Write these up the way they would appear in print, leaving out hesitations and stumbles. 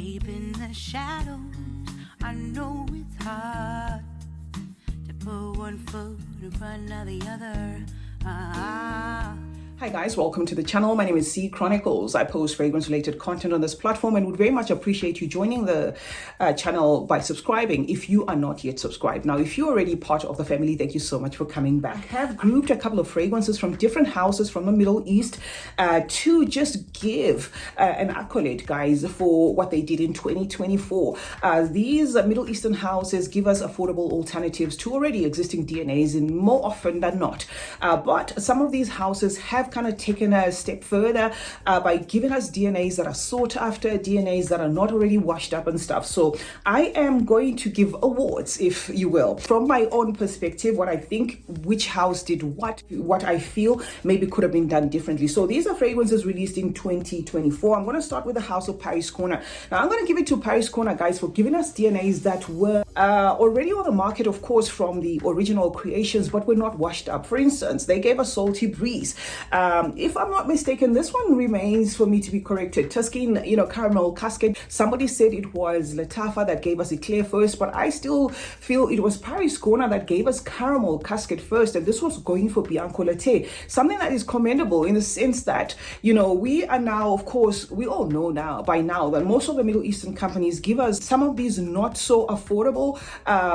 Deep in the shadows, I know it's hard to put one foot in front of the other. Hi guys, welcome to the channel. My name is CeeChronicles. I post fragrance related content on this platform and would very much appreciate you joining the channel by subscribing if you are not yet subscribed. Now, if you're already part of the family, thank you so much for coming back. I have grouped a couple of fragrances from different houses from the Middle East to just give an accolade, guys, for what they did in 2024. These Middle Eastern houses give us affordable alternatives to already existing DNAs and more often than not. But some of these houses have kind of taken a step further by giving us DNAs that are sought after, DNAs that are not already washed up and stuff. So I am going to give awards, if you will, from my own perspective, what I think, which house did what I feel maybe could have been done differently. So these are fragrances released in 2024. I'm going to start with the house of Paris Corner. Now I'm going to give it to Paris Corner, guys, for giving us DNAs that were already on the market, of course, from the original creations, but were not washed up. For instance, they gave us Salty Breeze. If I'm not mistaken, this one remains for me to be corrected. Tuscan, caramel casket. Somebody said it was Latafa that gave us Eclair first, but I still feel it was Paris Corner that gave us caramel casket first, and this was going for Bianco Latte. Something that is commendable in the sense that, we are now, of course, we all know now by now that most of the Middle Eastern companies give us some of these not so affordable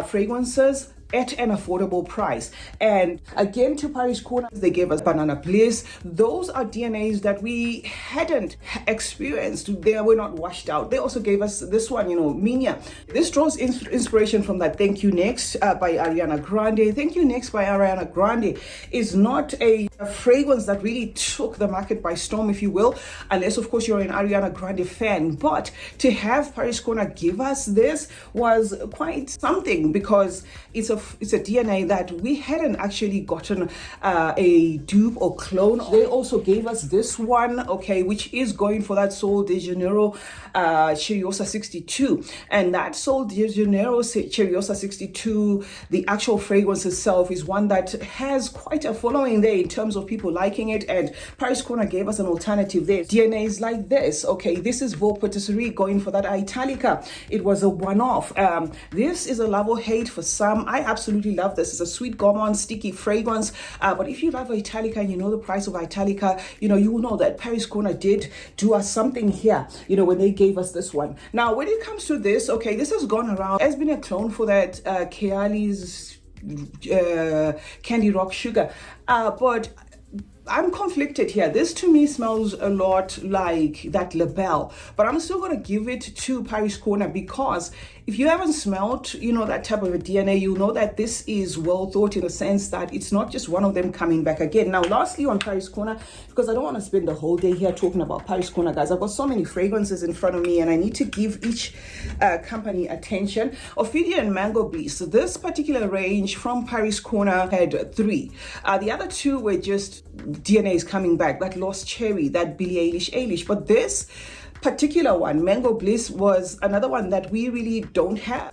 fragrances at an affordable price. And again, to Paris Corner, they gave us Banana Bliss. Those are DNAs that we hadn't experienced. They were not washed out. They also gave us this one, Minya. This draws inspiration from that Thank You Next by Ariana Grande. Thank You Next by Ariana Grande is not a fragrance that really took the market by storm, if you will, unless of course you're an Ariana Grande fan. But to have Paris Corner give us this was quite something, because it's a DNA that we hadn't actually gotten a dupe or clone. They also gave us this one, okay, which is going for that Sol de Janeiro Cheriosa 62. And that Sol de Janeiro Cheriosa 62, the actual fragrance itself, is one that has quite a following there in terms of people liking it. And Paris Corner gave us an alternative there. DNAs like this, okay, this is Vaux Patisserie going for that Italica. It was a one-off. This is a love or hate for some. I absolutely love this. It's a sweet gourmand sticky fragrance, but if you love Italica and you know the price of Italica, you will know that Paris Corner did do us something here, when they gave us this one. Now when it comes to this, okay, this has gone around, has been a clone for that Kayali's Candy Rock Sugar, but I'm conflicted here. This to me smells a lot like that Labelle, but I'm still going to give it to Paris Corner, because if you haven't smelled, that type of a DNA, you'll know that this is well thought in the sense that it's not just one of them coming back again. Now, lastly on Paris Corner, because I don't want to spend the whole day here talking about Paris Corner, guys. I've got so many fragrances in front of me and I need to give each company attention. Ophidia and Mango Bliss. So this particular range from Paris Corner had 3. The other 2 were just DNAs coming back, that Lost Cherry, that Billie Eilish. But this particular one, Mango Bliss, was another one that we really don't have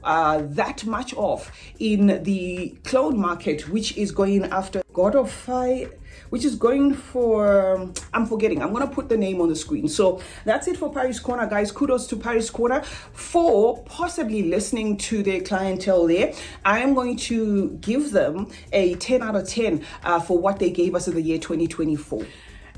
that much of in the clone market, which is going after God of Fire, which is going for, I'm forgetting, I'm going to put the name on the screen. So that's it for Paris Corner, guys. Kudos to Paris Corner for possibly listening to their clientele there. I am going to give them a 10 out of 10 for what they gave us in the year 2024.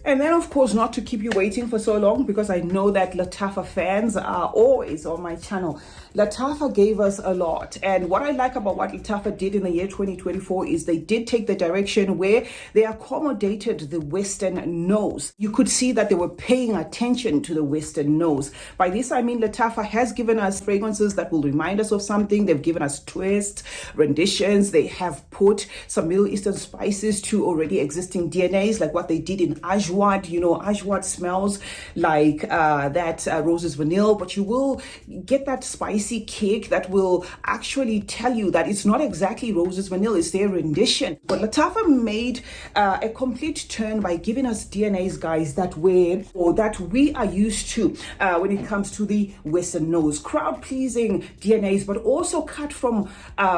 And then, of course, not to keep you waiting for so long, because I know that Latafa fans are always on my channel. Latafa gave us a lot. And what I like about what Latafa did in the year 2024 is they did take the direction where they accommodated the Western nose. You could see that they were paying attention to the Western nose. By this, I mean Latafa has given us fragrances that will remind us of something. They've given us twists, renditions. They have put some Middle Eastern spices to already existing DNAs, like what they did in Ajwa. Ajwa smells like that Roses Vanille, but you will get that spicy kick that will actually tell you that it's not exactly Roses Vanille, it's their rendition. But Latafa made a complete turn by giving us DNAs, guys, that we are used to when it comes to the Western nose. Crowd-pleasing DNAs, but also cut from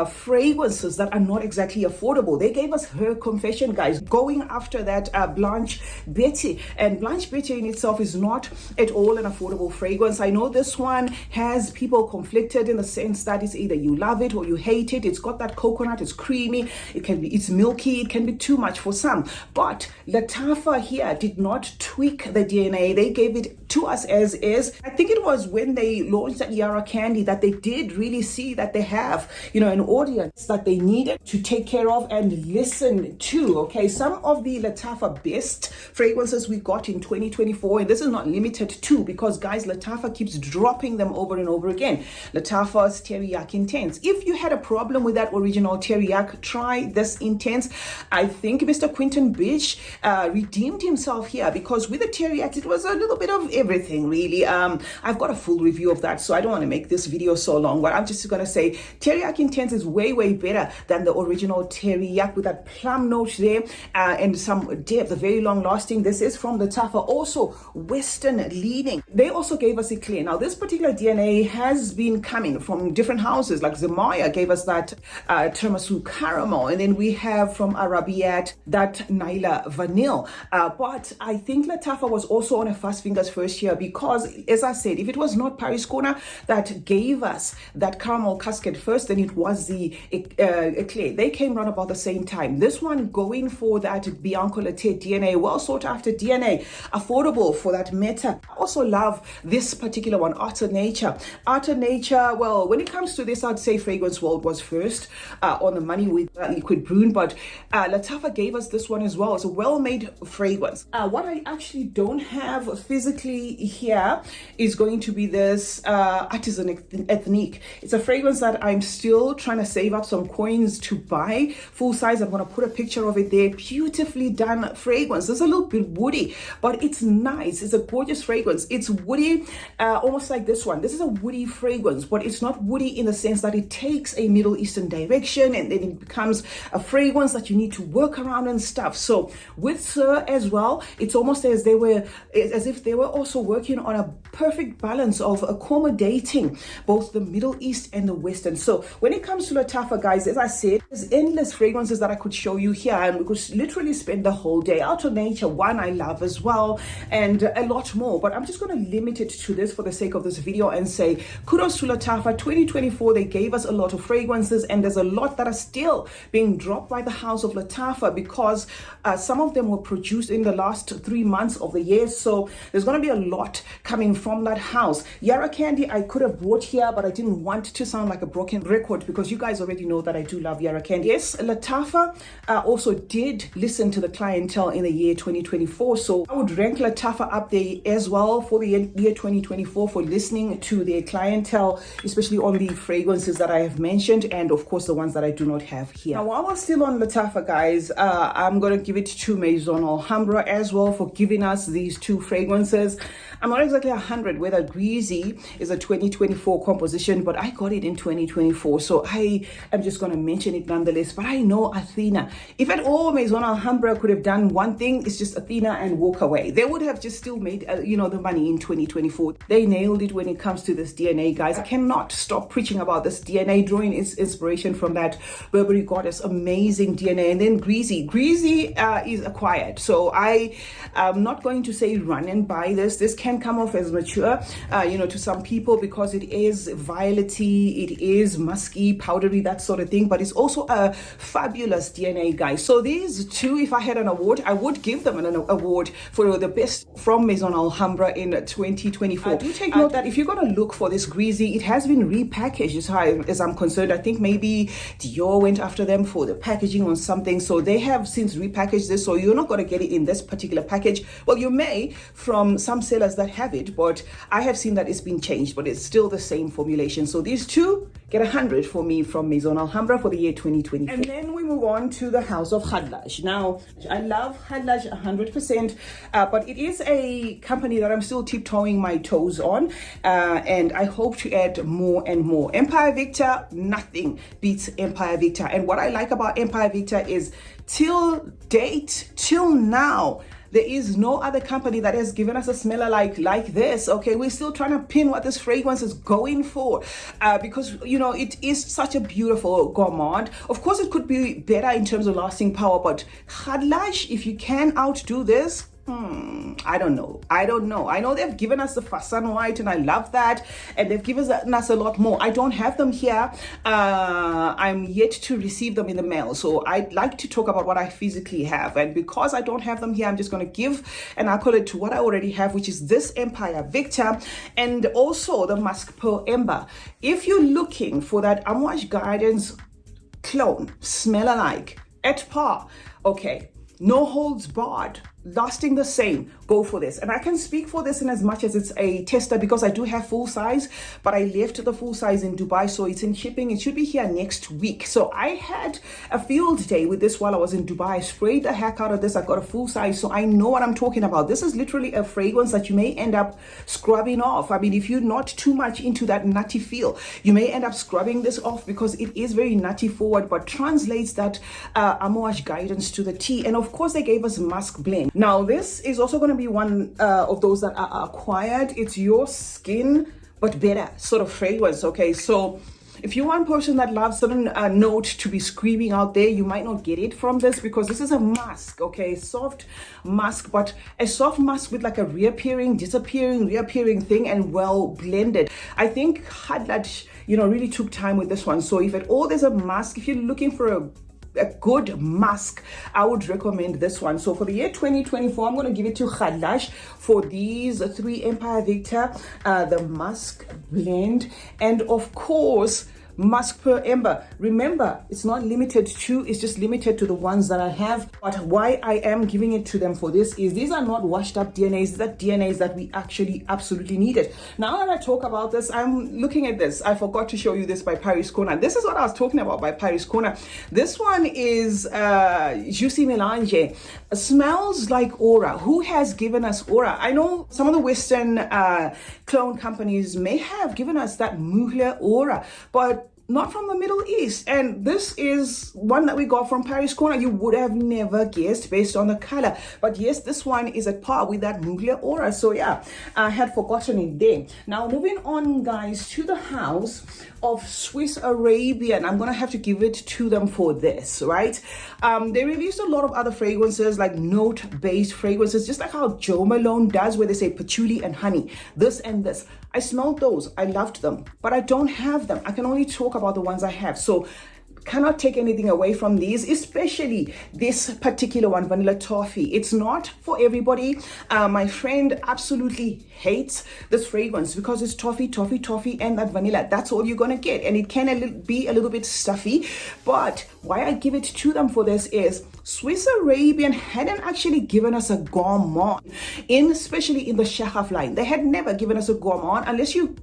fragrances that are not exactly affordable. They gave us Her Confession, guys, going after that Blanche Bear Betty. And Blanche Betty in itself is not at all an affordable fragrance. I know this one has people conflicted in the sense that it's either you love it or you hate it. It's got that coconut, it's creamy, it's milky, it can be too much for some. But Lattafa here did not tweak the DNA. They gave it to us as is. I think it was when they launched that Yara Candy that they did really see that they have, an audience that they needed to take care of and listen to. Okay, some of the Lattafa best fragrances we got in 2024, and this is not limited to, because guys, Lattafa keeps dropping them over and over again. Lattafa's Teriyaki Intense. If you had a problem with that original Teriyaki, try this Intense. I think Mr. Quentin Bish redeemed himself here, because with the Teriyaki, it was a little bit of everything, really. I've got a full review of that, so I don't want to make this video so long, but I'm just going to say Teriyaki Intense is way, way better than the original Teriyaki, with that plum note there and some depth, very long lasting. This is from Lattafa, also Western leading. They also gave us Eclair. Now, this particular DNA has been coming from different houses, like Zemaya gave us that tiramisu caramel, and then we have from Arabiat that Naila vanille. But I think Lattafa was also on a fast fingers first here, because as I said, if it was not Paris Corner that gave us that caramel cascade first, then it was the Eclair. They came around about the same time. This one going for that Bianco Latte DNA, well sought after DNA, affordable for that meta. I also love this particular one, Art of Nature. Art of Nature, well, when it comes to this, I'd say Fragrance World was first on the money with Liquid Brune, but Lattafa gave us this one as well. It's a well-made fragrance. What I actually don't have physically here is going to be this Artisan Ethnique. It's a fragrance that I'm still trying to save up some coins to buy full size. I'm going to put a picture of it there. Beautifully done fragrance. It's a little bit woody, but it's nice. It's a gorgeous fragrance. It's woody, almost like this one. This is a woody fragrance, but it's not woody in the sense that it takes a Middle Eastern direction and then it becomes a fragrance that you need to work around and stuff. So with Sir as well, it's almost as if they were also working on a perfect balance of accommodating both the Middle East and the Western. So when it comes to Lattafa, guys, as I said, there's endless fragrances that I could show you here, and we could literally spend the whole day. Out of Nature, one I love as well, and a lot more, but I'm just going to limit it to this for the sake of this video and say kudos to Lattafa. 2024, they gave us a lot of fragrances, and there's a lot that are still being dropped by the house of Lattafa, because some of them were produced in the last 3 months of the year. So there's going to be a lot coming from that house. Yara Candy I could have brought here, but I didn't want to sound like a broken record, because you guys already know that I do love Yara Candy. Yes, Lattafa also did listen to the clientele in the year 2024, so I would rank Lattafa up there as well for the year 2024 for listening to their clientele, especially on the fragrances that I have mentioned, and of course the ones that I do not have here. Now, while we're still on Lattafa, guys, I'm going to give it to Maison Alhambra as well for giving us these two fragrances. I'm not exactly 100 whether Greasy is a 2024 composition, but I got it in 2024, so I am just going to mention it nonetheless. But I know Athena, if at all Maison Alhambra could have done one thing, it's just Athena and walk away. They would have just still made the money in 2024. They nailed it when it comes to this DNA, guys. I cannot stop preaching about this DNA, drawing its inspiration from that Burberry Goddess amazing DNA. And then Greasy is acquired, so I am not going to say run and buy this can come off as mature to some people, because it is violety, it is musky, powdery, that sort of thing, but it's also a fabulous DNA, guys. So these two, if I had an award, I would give them an award for the best from Maison Alhambra in 2024. Do take note that if you're going to look for this Greasy, it has been repackaged as I'm concerned. I think maybe Dior went after them for the packaging or something, so they have since repackaged this, so you're not going to get it in this particular package. Well, you may from some sellers that have it, but I have seen that it's been changed, but it's still the same formulation. So these two get 100 for me from Maison Alhambra for the year 2024. And then we move on to the house of Hadlaj. Now, I love Hadlaj 100%, but it is a company that I'm still tiptoeing my toes on, and I hope to add more and more. Empire Victor, nothing beats Empire Victor. And what I like about Empire Victor is till now, there is no other company that has given us a smeller like this. Okay, we're still trying to pin what this fragrance is going for, because it is such a beautiful gourmand. Of course, it could be better in terms of lasting power, but Hadlaj, if you can outdo this, I don't know. I know they've given us the Fasan White, and I love that. And they've given us a lot more. I don't have them here. I'm yet to receive them in the mail. So I'd like to talk about what I physically have. And because I don't have them here, I'm just going to give an accolade to what I already have, which is this Empire Victor and also the Musk Pearl Ember. If you're looking for that Amouage Guidance clone, smell alike, at par, okay, no holds barred, lasting the same, go for this. And I can speak for this in as much as it's a tester because I do have full size, but I left the full size in Dubai, so it's in shipping. It should be here next week. So I had a field day with this while I was in Dubai. I sprayed the heck out of this. I got a full size, so I know what I'm talking about. This is literally a fragrance that you may end up scrubbing off. I mean, if you're not too much into that nutty feel, you may end up scrubbing this off because it is very nutty forward, but translates that Amouage Guidance to the T. And of course, they gave us Musk Blend. Now, this is also going to be one of those that are acquired. It's your skin, but better sort of fragrance. Okay, so if you're one person that loves certain note to be screaming out there, you might not get it from this because this is a musk, okay, soft musk, but a soft musk with like a reappearing, disappearing, reappearing thing, and well blended. I think Hadlaj, really took time with this one. So if at all there's a musk, if you're looking for a good musk, I would recommend this one. So for the year 2024, I'm going to give it to Khadlash for these three Empire Victor, the Musk Blend, and of course Musk Pearl Ember. Remember, it's not limited to, it's just limited to the ones that I have. But why I am giving it to them for this is these are not washed up DNAs. These are DNAs that we actually absolutely needed. Now that I talk about this, I'm looking at this. I forgot to show you this by Paris Corner. This is what I was talking about by Paris Corner. This one is Juicy Melange. Smells like Aura. Who has given us Aura? I know some of the Western clone companies may have given us that Mughla Aura, but not from the Middle East. And this is one that we got from Paris Corner. You would have never guessed based on the color. But yes, this one is at par with that Mughla Aura. So yeah, I had forgotten it there. Now moving on, guys, to the house of Swiss Arabian. I'm going to have to give it to them for this, right? They released a lot of other fragrances, like note-based fragrances, just like how Jo Malone does, where they say patchouli and honey, this and this. I smelled those. I loved them, but I don't have them. I can only talk about the ones I have. So cannot take anything away from these, especially this particular one, Vanilla Toffee. It's not for everybody. My friend absolutely hates this fragrance because it's toffee, and that vanilla. That's all you're gonna get, and it can be a little bit stuffy. But why I give it to them for this is Swiss Arabian hadn't actually given us a gourmand, especially in the Shahaf line. They had never given us a gourmand unless you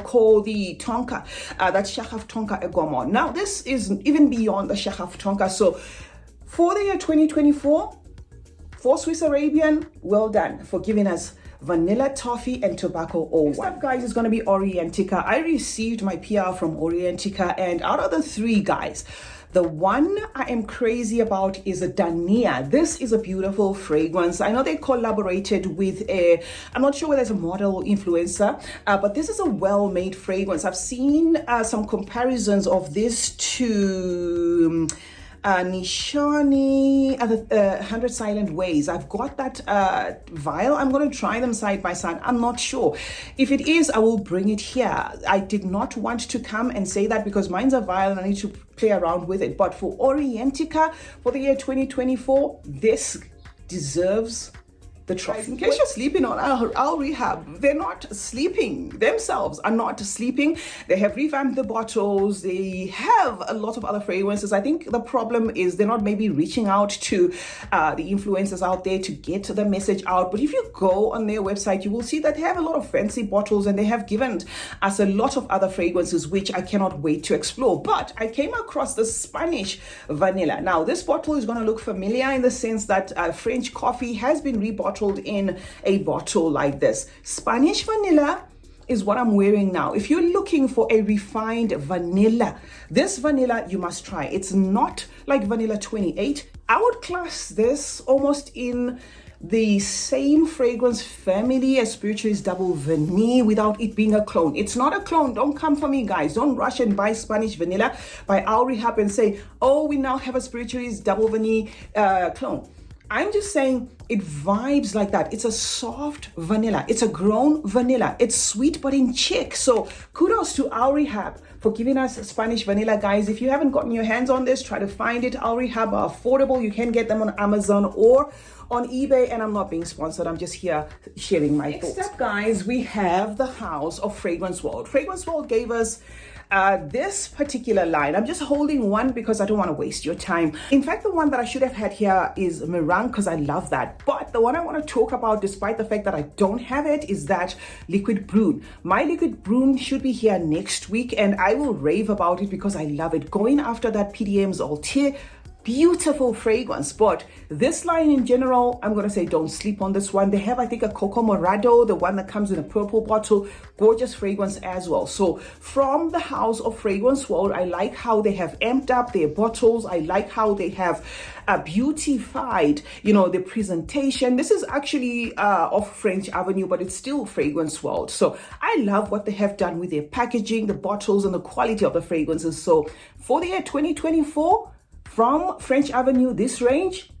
call the Tonka, that Shahaf Tonka a gourmand. Now, this is even beyond the Shahaf Tonka. So, for the year 2024, for Swiss Arabian, well done for giving us Vanilla Toffee and Tobacco 01. Next up, guys, is going to be Orientica. I received my PR from Orientica, and out of the three, guys, the one I am crazy about is a Dania. This is a beautiful fragrance. I know they collaborated with I'm not sure whether it's a model influencer, but this is a well-made fragrance. I've seen some comparisons of this to Nishani, 100 Silent Ways. I've got that vial. I'm going to try them side by side. I'm not sure. If it is, I will bring it here. I did not want to come and say that because mine's a vial and I need to play around with it. But for Orientica, for the year 2024, this deserves the trophy. In case you're sleeping on Al Rehab, they're not sleeping. Themselves are not sleeping. They have revamped the bottles. They have a lot of other fragrances. I think the problem is they're not maybe reaching out to the influencers out there to get the message out. But if you go on their website, you will see that they have a lot of fancy bottles and they have given us a lot of other fragrances, which I cannot wait to explore. But I came across the Spanish vanilla. Now, this bottle is going to look familiar in the sense that French coffee has been rebottled in a bottle like this. Spanish vanilla is what I'm wearing now. If you're looking for a refined vanilla, this vanilla you must try. It's not like Vanilla 28. I would class this almost in the same fragrance family as Spiritualist Double Vanille without it being a clone. It's not a clone. Don't come for me, guys. Don't rush and buy Spanish Vanilla by Al Rehab and say, oh, we now have a Spiritualist Double Vanille clone. I'm just saying it vibes like that. It's a soft vanilla. It's a grown vanilla. It's sweet but in check. So kudos to Al Rehab for giving us Spanish vanilla, guys. If you haven't gotten your hands on this, try to find it. Al Rehab are affordable. You can get them on Amazon or on eBay, and I'm not being sponsored. I'm just here sharing my thoughts. Next up, guys, we have the House of Fragrance World. Fragrance World gave us this particular line. I'm just holding one because I don't want to waste your time. In fact, the one that I should have had here is meringue because I love that. But the one I want to talk about, despite the fact that I don't have it, is that liquid brune. My liquid brune should be here next week, and I will rave about it because I love it. Going after that PDM's Altair, beautiful fragrance. But this line in general, I'm gonna say don't sleep on this one. They have, I think, a Coco Morado, the one that comes in a purple bottle, gorgeous fragrance as well. So from the House of Fragrance World, I like how they have amped up their bottles. I like how they have beautified, the presentation. This is actually off French Avenue, but it's still Fragrance World. So I love what they have done with their packaging, the bottles, and the quality of the fragrances. So for the year 2024, from French Avenue, this range,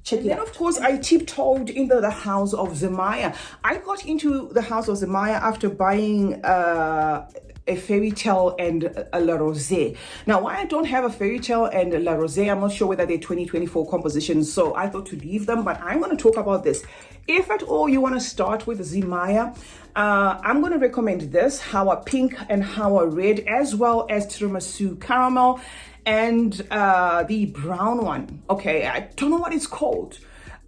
check it out. Of course, I tiptoed into the House of Zemaya. I got into the House of Zemaya after buying a Fairy Tale and a La Rosée. Now, why I don't have a Fairy Tale and a La Rosée, I'm not sure whether they're 2024 compositions, so I thought to leave them, but I'm going to talk about this. If at all you want to start with Zemaya, I'm going to recommend this, Hawa Pink and Hawa Red, as well as Tiramisu Caramel, and the brown one. Okay, I don't know what it's called.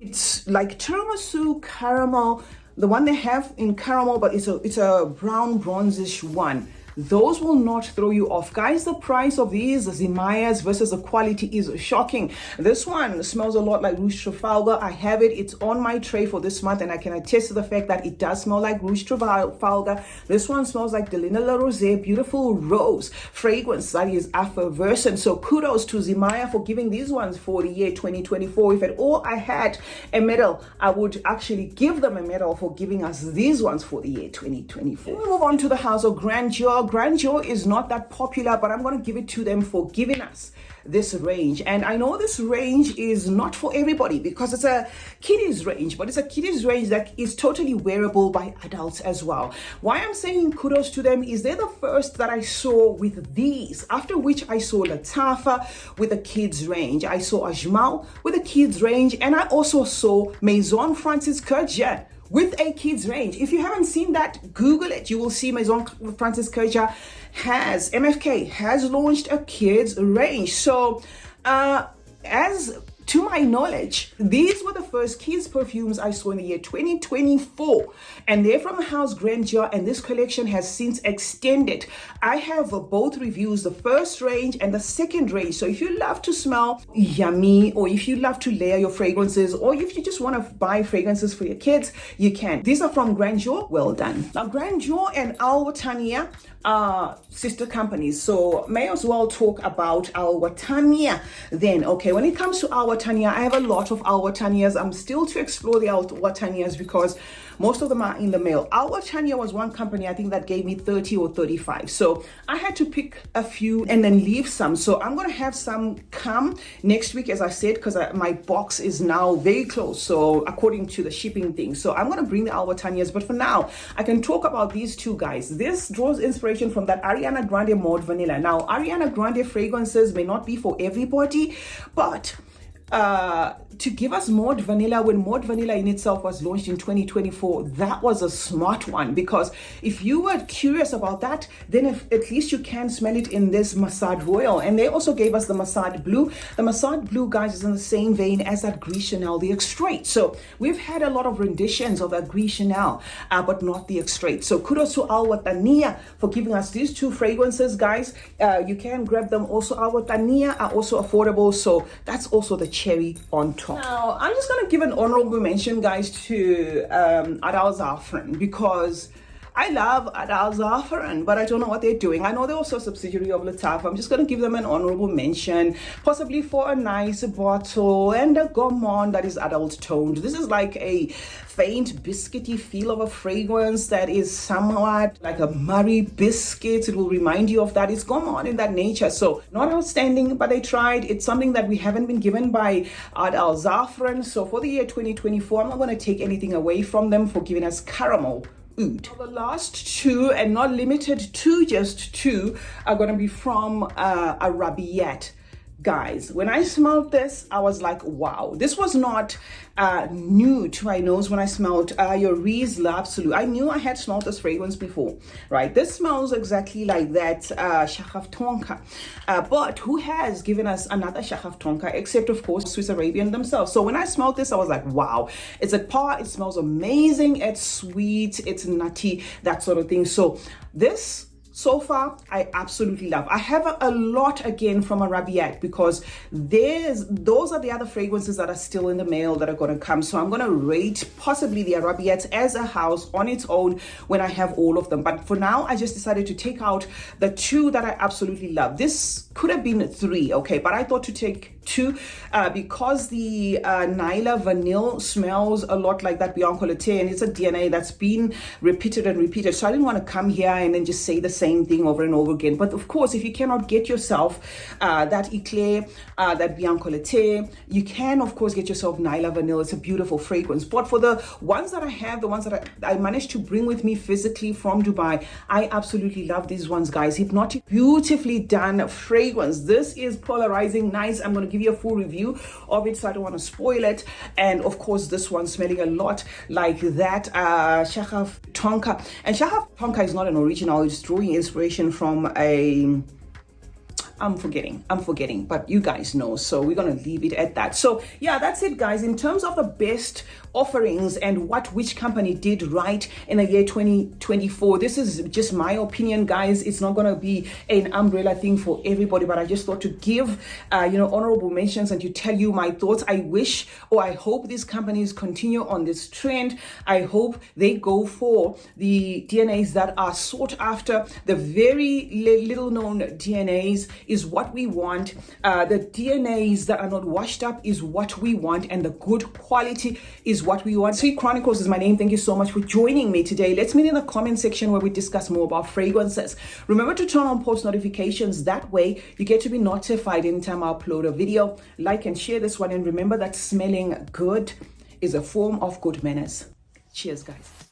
It's like tiramisu caramel, the one they have in caramel, but it's a brown bronzish one. Those will not throw you off. Guys, the price of these Zemayas versus the quality is shocking. This one smells a lot like Rouge Trafalgar. I have it. It's on my tray for this month, and I can attest to the fact that it does smell like Rouge Trafalgar. This one smells like Delina La Rosée, beautiful rose fragrance that is effervescent. So kudos to Zemaya for giving these ones for the year 2024. If at all I had a medal, I would actually give them a medal for giving us these ones for the year 2024. We'll move on to the House of Grandeur. Grandeur is not that popular, but I'm going to give it to them for giving us this range. And I know this range is not for everybody because it's a kiddies range, but it's a kiddies range that is totally wearable by adults as well. Why I'm saying kudos to them is they're the first that I saw with these, after which I saw Latafa with a kids range. I saw Ajmal with a kids range, and I also saw Maison Francis Kurkdjian with a kids range. If you haven't seen that, Google it. You will see Maison Francis Kurkdjian MFK has launched a kids range. So as to my knowledge, these were the first kids perfumes I saw in the year 2024, and they're from the House Grandeur, and this collection has since extended. I have both reviews, the first range and the second range. So if you love to smell yummy, or if you love to layer your fragrances, or if you just want to buy fragrances for your kids, you can. These are from Grandeur. Well done. Now, Grandeur and Al Watania are sister companies, so may as well talk about Al Watania then. Okay, when it comes to Al Watania, I have a lot of Al Watanias. I'm still to explore the Al Watanias because most of them are in the mail. Al Watania was one company, I think, that gave me 30 or 35. So I had to pick a few and then leave some. So I'm going to have some come next week, as I said, because my box is now very close. So according to the shipping thing. So I'm going to bring the Al Watanias. But for now, I can talk about these two guys. This draws inspiration from that Ariana Grande Maude Vanilla. Now, Ariana Grande fragrances may not be for everybody, but to give us Maude Vanilla, when Maude Vanilla in itself was launched in 2024, that was a smart one, because if you were curious about that, then at least you can smell it in this Massad Royal. And they also gave us the Massad Blue. The Massad Blue, guys, is in the same vein as that Gris Chanel, the Extrait. So we've had a lot of renditions of that Gris Chanel, but not the Extrait. So kudos to Al Watania for giving us these two fragrances, guys. You can grab them also. Al Watania are also affordable, so that's also the cherry on top. Now, I'm just going to give an honorable mention, guys, to Adal Zafran, because I love Adal Za'afaran, but I don't know what they're doing. I know they're also a subsidiary of Lataf. I'm just going to give them an honorable mention, possibly for a nice bottle and a gourmand that is adult toned. This is like a faint biscuity feel of a fragrance that is somewhat like a Murray biscuit. It will remind you of that. It's gourmand in that nature. So not outstanding, but they tried. It's something that we haven't been given by Adal Za'afaran. So for the year 2024, I'm not going to take anything away from them for giving us caramel oud. The last two, and not limited to just two, are going to be from Arabiat. Guys, when I smelled this, I was like, wow, this was not new to my nose when I smelled your Reese L'Absolu. I knew I had smelled this fragrance before, right? This smells exactly like that Shahaf Tonka. But who has given us another Shahaf Tonka, except of course Swiss Arabian themselves? So when I smelled this, I was like, wow, it's at par, it smells amazing, it's sweet, it's nutty, that sort of thing. So this, so far, I absolutely love. I have a lot again from Arabiat because those are the other fragrances that are still in the mail that are going to come. So I'm going to rate possibly the Arabiat as a house on its own when I have all of them. But for now, I just decided to take out the two that I absolutely love. This could have been three, okay, but I thought to take two because the Nyla Vanille smells a lot like that Bianco Latte, and it's a DNA that's been repeated and repeated. So I didn't want to come here and then just say the same thing over and over again. But of course, if you cannot get yourself that Eclair, that Bianco Latte, you can of course get yourself Nyla Vanille. It's a beautiful fragrance. But for the ones that I have, the ones that I managed to bring with me physically from Dubai, I absolutely love these ones, guys. Hypnotic, beautifully done fragrance. This is polarizing, nice. I'm going to give you a full review of it, so I don't want to spoil it. And of course, this one smelling a lot like that Shahaf Tonka. And Shahaf Tonka is not an original. It's drawing inspiration from a, I'm forgetting, but you guys know, so we're gonna leave it at that. So yeah, that's it, guys. In terms of the best offerings and which company did right in the year 2024, this is just my opinion, guys. It's not gonna be an umbrella thing for everybody, but I just thought to give honorable mentions and to tell you my thoughts. I wish, or I hope, these companies continue on this trend. I hope they go for the DNAs that are sought after. The very little known DNAs is what we want. The DNAs that are not washed up is what we want, and the good quality is what we want. CeeChronicles is my name. Thank you so much for joining me today. Let's meet in the comment section where we discuss more about fragrances. Remember to turn on post notifications. That way you get to be notified anytime I upload a video. Like and share this one, and remember that smelling good is a form of good manners. Cheers, guys.